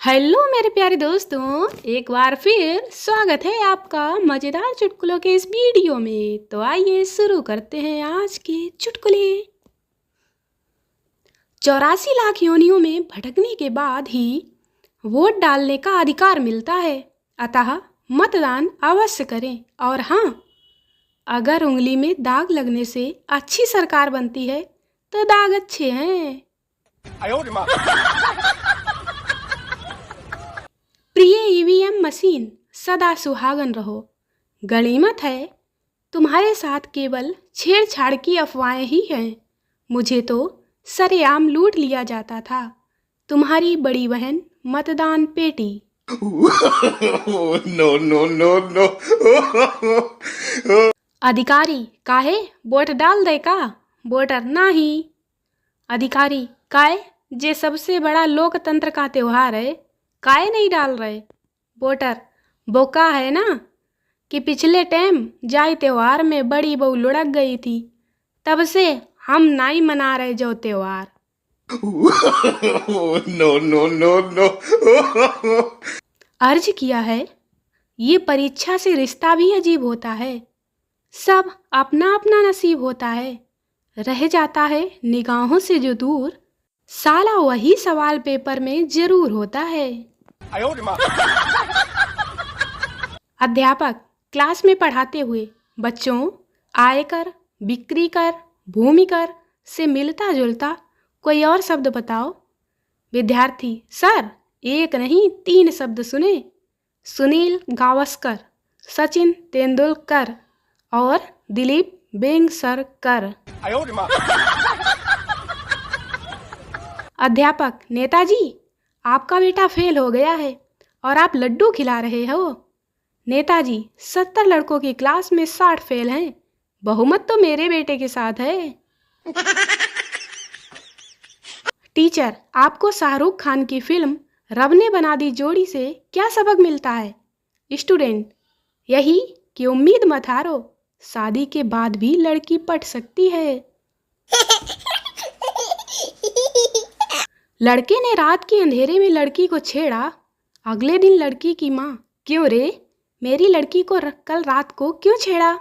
Hello मेरे प्यारे दोस्तों, एक बार फिर स्वागत है आपका मज़ेदार चुटकुलों के इस वीडियो में। तो आइए शुरू करते हैं आज के चुटकुले। 84 लाख योनियों में भटकने के बाद ही वोट डालने का अधिकार मिलता है, अतः मतदान अवश्य करें। और हाँ, अगर उंगली में दाग लगने से अच्छी सरकार बनती है तो दाग अच्छे हैं। प्रिय ईवीएम मशीन, सदा सुहागन रहो। गनीमत है तुम्हारे साथ केवल छेड़छाड़ की अफवाहें ही हैं। मुझे तो सरेआम लूट लिया जाता था। तुम्हारी बड़ी बहन मतदान पेटी। No, no, no, no. अधिकारी काहे वोट डाल दे का? वोटर नहीं। अधिकारी काहे जे सबसे बड़ा लोकतंत्र का त्योहार है, काहे नहीं डाल रहे? वोटर बोका है ना कि पिछले टाइम जाई त्योहार में बड़ी बहू लुढ़क गई थी, तब से हम नहीं मना रहे जो त्योहार। No, no, no, no. अर्ज किया है, ये परीक्षा से रिश्ता भी अजीब होता है। सब अपना अपना नसीब होता है, रह जाता है निगाहों से जो दूर, साला वही सवाल पेपर में जरूर होता है। अध्यापक क्लास में पढ़ाते हुए बच्चों आयकर, बिक्री कर, भूमि कर से मिलता जुलता कोई और शब्द बताओ। विद्यार्थी सर, एक नहीं 3 शब्द सुने। सुनील गावस्कर, सचिन तेंदुलकर और दिलीप वेंगसरकर। अध्यापक नेताजी, आपका बेटा फेल हो गया है और आप लड्डू खिला रहे हो। नेताजी 70 लड़कों की क्लास में 60 फेल हैं, बहुमत तो मेरे बेटे के साथ है। टीचर, आपको शाहरुख खान की फिल्म रब ने बना दी जोड़ी से क्या सबक मिलता है? स्टूडेंट, यही कि उम्मीद मत हारो, शादी के बाद भी लड़की पट सकती है। लड़के ने रात के अंधेरे में लड़की को छेड़ा। अगले दिन लड़की की माँ, क्यों रे, मेरी लड़की को कल रात को क्यों छेड़ा?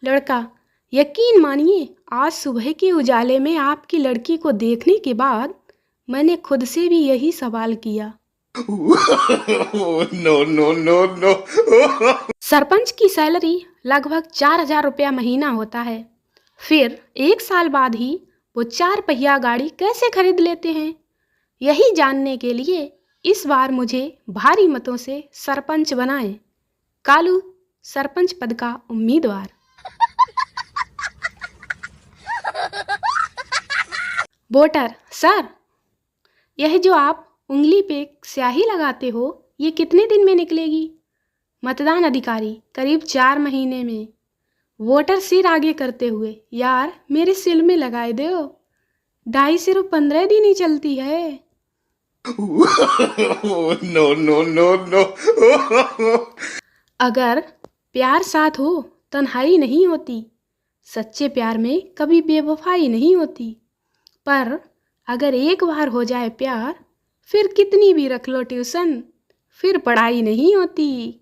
लड़का, यकीन मानिए, आज सुबह के उजाले में आपकी लड़की को देखने के बाद मैंने खुद से भी यही सवाल किया। No, no, no, no. Sarpanch की सैलरी लगभग 4,000 रुपया महीना होता है, फिर 1 साल बाद ही वो 4 पहिया गाड़ी कैसे खरीद लेते हैं? यही जानने के लिए इस बार मुझे भारी मतों से सरपंच बनाएं। कालू, सरपंच पद का उम्मीदवार। वोटर सर, यह जो आप उंगली पे स्याही लगाते हो, ये कितने दिन में निकलेगी? मतदान अधिकारी, करीब 4 महीने में। वोटर सिर आगे करते हुए, यार मेरे सिर में लगाए दो, डाई सिर्फ 15 दिन ही चलती है। No, no, no, no. अगर प्यार साथ हो तन्हाई नहीं होती, सच्चे प्यार में कभी बेवफाई नहीं होती। पर अगर एक बार हो जाए प्यार, फिर कितनी भी रख लो ट्यूशन, फिर पढ़ाई नहीं होती।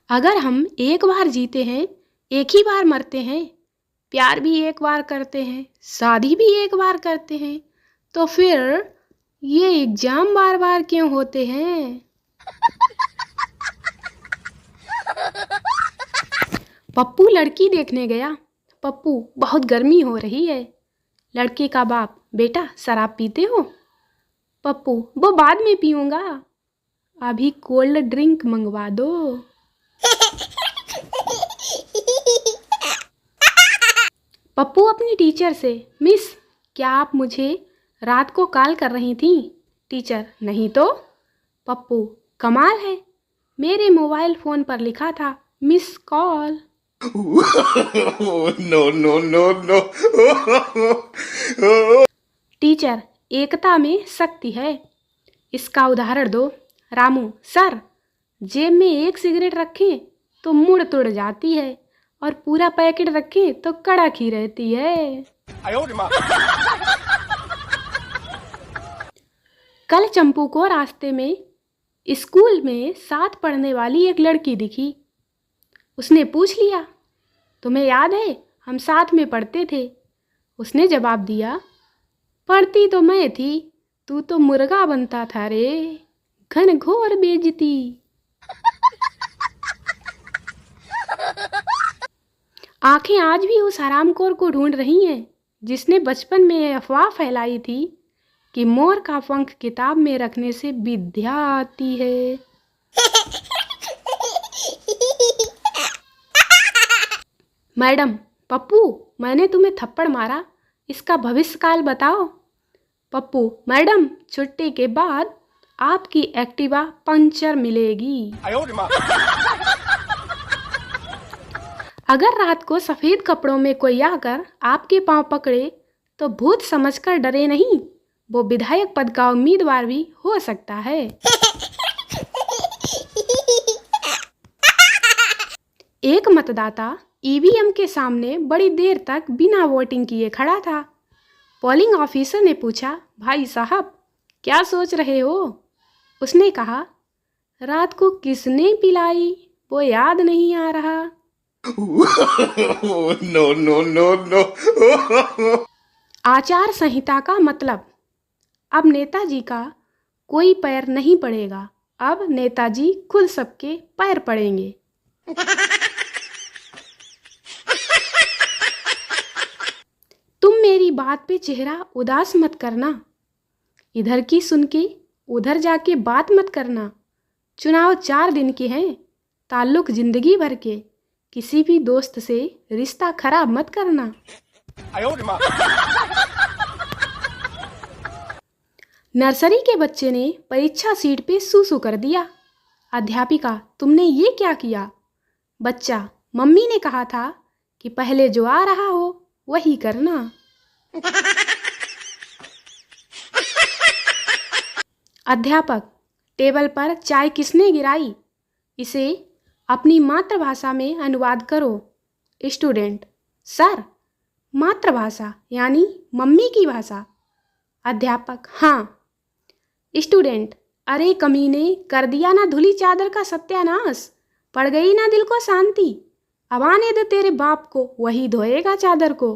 अगर हम एक बार जीते हैं, एक ही बार मरते हैं, प्यार भी एक बार करते हैं, शादी भी एक बार करते हैं, तो फिर ये एग्जाम बार बार क्यों होते हैं? पप्पू लड़की देखने गया। पप्पू, बहुत गर्मी हो रही है। लड़के का बाप, बेटा शराब पीते हो? पप्पू, वो बाद में पीऊंगा, अभी कोल्ड ड्रिंक मंगवा दो। पप्पू अपनी टीचर से, मिस क्या आप मुझे रात को कॉल कर रही थी? टीचर, नहीं तो। पप्पू, कमाल है, मेरे मोबाइल फ़ोन पर लिखा था miss call. No, no, no, no. Teacher, एकता में शक्ति है, इसका उदाहरण दो। रामू, सर, जेब में 1 सिगरेट रखें तो मुड़ तुड़ जाती है, और पूरा पैकेट रखें तो कड़क ही रहती है। कल चंपू को रास्ते में स्कूल में साथ पढ़ने वाली एक लड़की दिखी। उसने पूछ लिया, तुम्हें याद है हम साथ में पढ़ते थे? उसने जवाब दिया, पढ़ती तो मैं थी, तू तो मुर्गा बनता था रे। घनघोर बेइज्जती। आंखें आज भी उस हरामखोर को ढूंढ रही हैं जिसने बचपन में यह अफवाह फैलाई थी कि मोर का पंख किताब में रखने से विद्या आती है। मैडम, पप्पू, मैंने तुम्हें थप्पड़ मारा, इसका भविष्यकाल बताओ। पप्पू, मैडम, छुट्टी के बाद आपकी एक्टिवा पंचर मिलेगी। अगर रात को सफ़ेद कपड़ों में कोई आकर आपके पांव पकड़े तो भूत समझकर डरे नहीं, वो विधायक पद का उम्मीदवार भी हो सकता है। एक मतदाता ईवीएम के सामने बड़ी देर तक बिना वोटिंग किए खड़ा था। पोलिंग ऑफिसर ने पूछा, भाई साहब क्या सोच रहे हो? उसने कहा, रात को किसने पिलाई वो याद नहीं आ रहा। No, no, no, no. आचार संहिता का मतलब, अब नेताजी का कोई पैर नहीं पड़ेगा, अब नेताजी खुद सबके पैर पड़ेंगे। तुम मेरी बात पे चेहरा उदास मत करना, इधर की सुन के उधर जाके बात मत करना। चुनाव 4 दिन के हैं, ताल्लुक जिंदगी भर के, किसी भी दोस्त से रिश्ता खराब मत करना। नर्सरी के बच्चे ने परीक्षा सीट पे सूसू कर दिया। अध्यापिका, तुमने ये क्या किया? बच्चा, मम्मी ने कहा था कि पहले जो आ रहा हो वही करना। अध्यापक, टेबल पर चाय किसने गिराई? इसे अपनी मातृभाषा में अनुवाद करो। स्टूडेंट, सर, मातृभाषा यानी मम्मी की भाषा। अध्यापक, हाँ। स्टूडेंट, अरे कमीने, कर दिया ना धुली चादर का सत्यानाश, पड़ गई ना दिल को शांति, अब आने दे तेरे बाप को, वही धोएगा चादर को।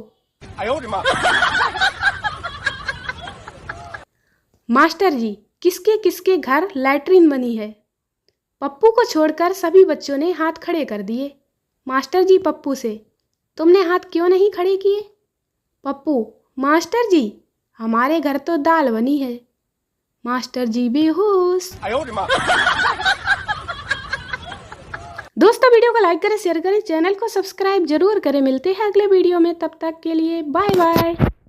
मास्टर जी, किसके किसके घर लैट्रिन बनी है? पप्पू को छोड़कर सभी बच्चों ने हाथ खड़े कर दिए। मास्टर जी पप्पू से, तुमने हाथ क्यों नहीं खड़े किए? पप्पू, मास्टर जी हमारे घर तो दाल बनी है। मास्टर जी बेहोश। दोस्तों, वीडियो को लाइक करें, शेयर करें, चैनल को सब्सक्राइब जरूर करें। मिलते हैं अगले वीडियो में, तब तक के लिए बाय बाय।